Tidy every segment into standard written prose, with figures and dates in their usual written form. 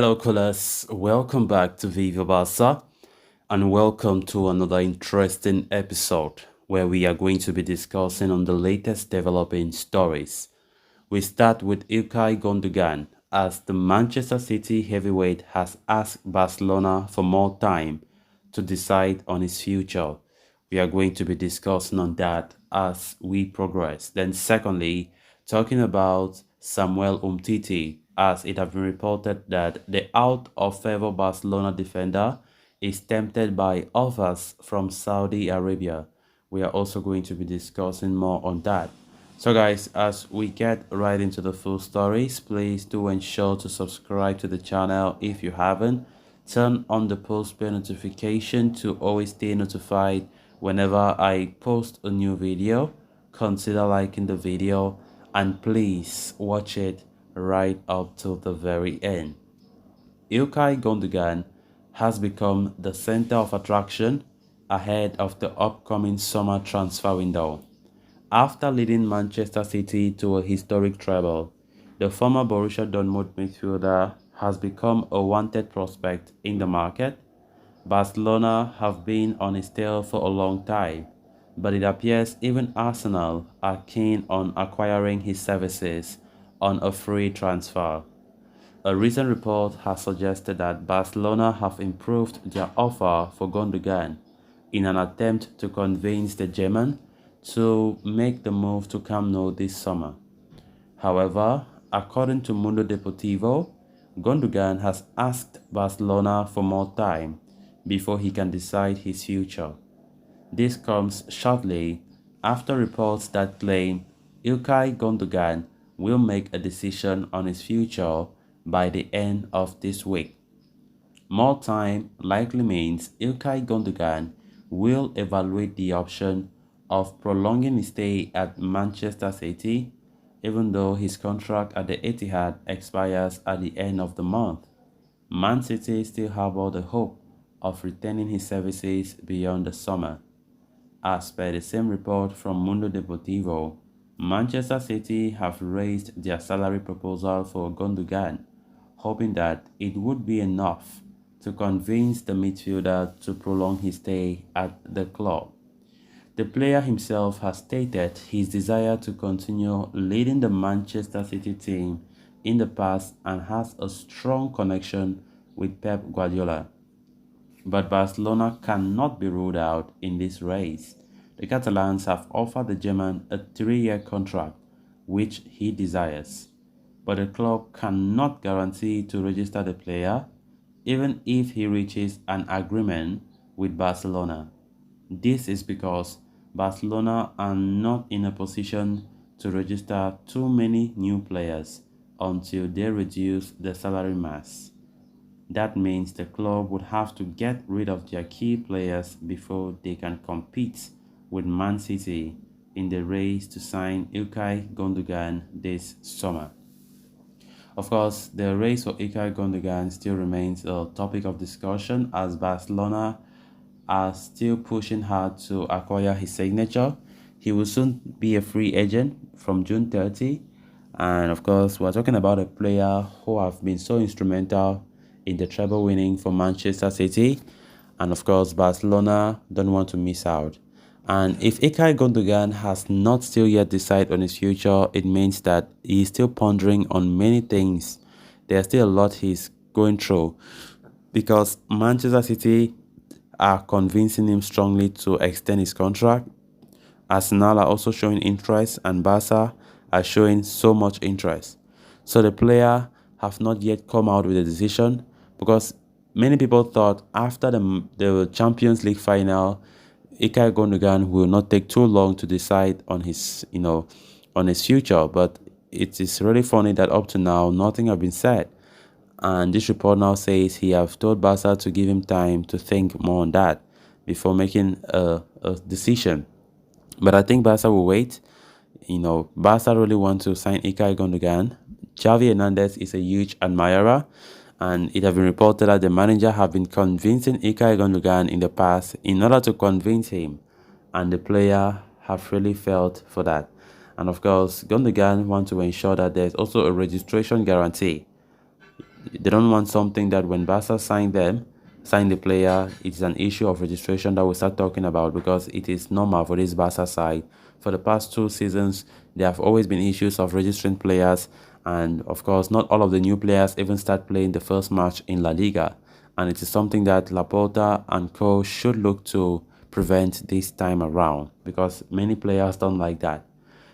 Hello, callers. Welcome back to Viva Barca and welcome to another interesting episode where we are going to be discussing on the latest developing stories. We start with Ilkay Gundogan as the Manchester City heavyweight has asked Barcelona for more time to decide on his future. We are going to be discussing on that as we progress. Then secondly, talking about Samuel Umtiti as it has been reported that the out of favor Barcelona defender is tempted by offers from Saudi Arabia. We are also going to be discussing more on that. So guys, as we get right into the full stories, please do ensure to subscribe to the channel if you haven't. Turn on the post bell notification to always stay notified whenever I post a new video. Consider liking the video and please watch it right up till the very end. Ilkay Gundogan has become the center of attraction ahead of the upcoming summer transfer window. After leading Manchester City to a historic treble, the former Borussia Dortmund midfielder has become a wanted prospect in the market. Barcelona have been on his tail for a long time, but it appears even Arsenal are keen on acquiring his services on a free transfer. A recent report has suggested that Barcelona have improved their offer for Gundogan in an attempt to convince the German to make the move to Camp Nou this summer. However, according to Mundo Deportivo, Gundogan has asked Barcelona for more time before he can decide his future. This comes shortly after reports that claim Ilkay Gundogan will make a decision on his future by the end of this week. More time likely means Ilkay Gundogan will evaluate the option of prolonging his stay at Manchester City, even though his contract at the Etihad expires at the end of the month. Man City still harbor the hope of retaining his services beyond the summer. As per the same report from Mundo Deportivo, Manchester City have raised their salary proposal for Gundogan, hoping that it would be enough to convince the midfielder to prolong his stay at the club. The player himself has stated his desire to continue leading the Manchester City team in the past and has a strong connection with Pep Guardiola. But Barcelona cannot be ruled out in this race. The Catalans have offered the German a 3-year contract, which he desires. But the club cannot guarantee to register the player, even if he reaches an agreement with Barcelona. This is because Barcelona are not in a position to register too many new players until they reduce the salary mass. That means the club would have to get rid of their key players before they can compete with Man City in the race to sign Ilkay Gundogan this summer. Of course, the race for Ikay Gundogan still remains a topic of discussion as Barcelona are still pushing hard to acquire his signature. He will soon be a free agent from June 30. And of course, we're talking about a player who have been so instrumental in the treble winning for Manchester City. And of course, Barcelona don't want to miss out. And if Ikay Gundogan has not still yet decided on his future, it means that he's still pondering on many things. There's still a lot he's going through because Manchester City are convincing him strongly to extend his contract. Arsenal are also showing interest and Barca are showing so much interest. So the player have not yet come out with a decision because many people thought after the Champions League final, Ikay Gundogan will not take too long to decide on his, on his future. But it is really funny that up to now, nothing has been said. And this report now says he have told Barca to give him time to think more on that before making a decision. But I think Barca will wait. Barca really want to sign Ikay Gundogan. Xavi Hernandez is a huge admirer. And it has been reported that the manager have been convincing Ikay Gundogan in the past in order to convince him. And the player have really felt for that. And of course, Gundogan want to ensure that there's also a registration guarantee. They don't want something that when Barca sign the player, it's an issue of registration that we start talking about, because it is normal for this Barca side. For the past 2 seasons, there have always been issues of registering players, and of course, not all of the new players even start playing the first match in La Liga. And it is something that Laporta and co should look to prevent this time around, because many players don't like that.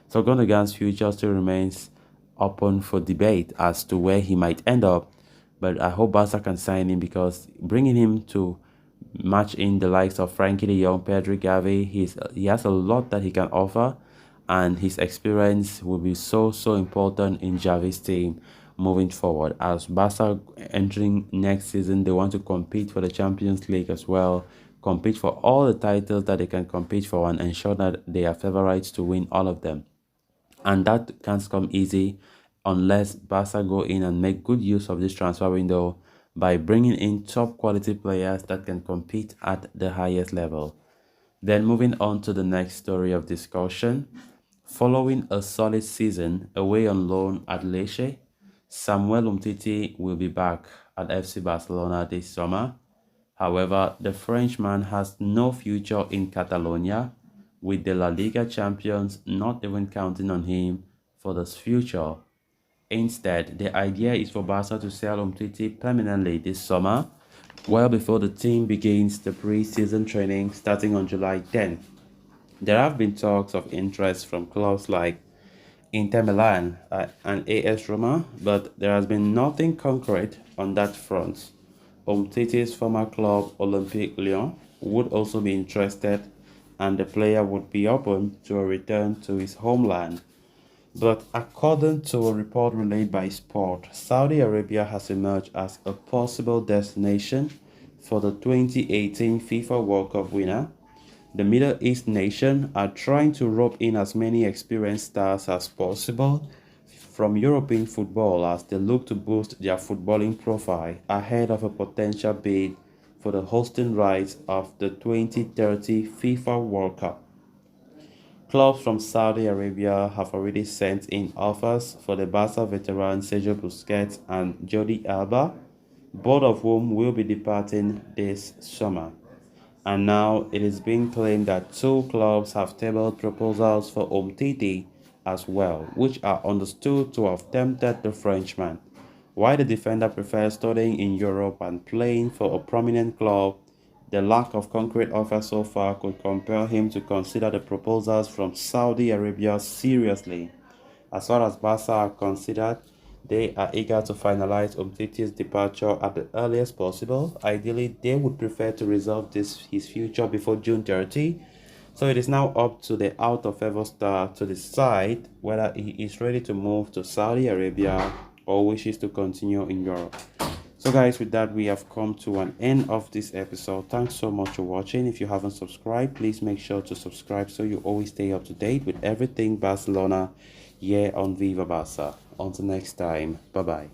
So Gundogan's future still remains open for debate as to where he might end up, but I hope Barca can sign him, because bringing him to match in the likes of Frankie de Jong, Pedri, Gavi, he has a lot that he can offer, and his experience will be so important in Javi's team moving forward. As Barca entering next season, they want to compete for the Champions League as well, compete for all the titles that they can compete for, and ensure that they are favorites to win all of them. And that can't come easy unless Barca go in and make good use of this transfer window by bringing in top quality players that can compete at the highest level. Then moving on to the next story of discussion. Following a solid season away on loan at Lecce, Samuel Umtiti will be back at FC Barcelona this summer. However, the Frenchman has no future in Catalonia, with the La Liga champions not even counting on him for this future. Instead, the idea is for Barca to sell Umtiti permanently this summer, well before the team begins the pre-season training starting on July 10th. There have been talks of interest from clubs like Inter Milan and AS Roma, but there has been nothing concrete on that front. Umtiti's former club Olympique Lyon would also be interested, and the player would be open to a return to his homeland. But according to a report relayed by Sport, Saudi Arabia has emerged as a possible destination for the 2018 FIFA World Cup winner. The Middle East nation are trying to rope in as many experienced stars as possible from European football as they look to boost their footballing profile ahead of a potential bid for the hosting rights of the 2030 FIFA World Cup. Clubs from Saudi Arabia have already sent in offers for the Barca veteran Sergio Busquets and Jordi Alba, both of whom will be departing this summer. And now it is being claimed that two clubs have tabled proposals for Umtiti as well, which are understood to have tempted the Frenchman. While the defender prefers studying in Europe and playing for a prominent club, the lack of concrete offer so far could compel him to consider the proposals from Saudi Arabia seriously. As far as Barca are considered, they are eager to finalize Umtiti's departure at the earliest possible. Ideally, they would prefer to resolve his future before June 30. So it is now up to the out-of-favor star to decide whether he is ready to move to Saudi Arabia or wishes to continue in Europe. So guys, with that, we have come to an end of this episode. Thanks so much for watching. If you haven't subscribed, please make sure to subscribe so you always stay up to date with everything Barcelona here on Viva Barca. Until next time, bye bye.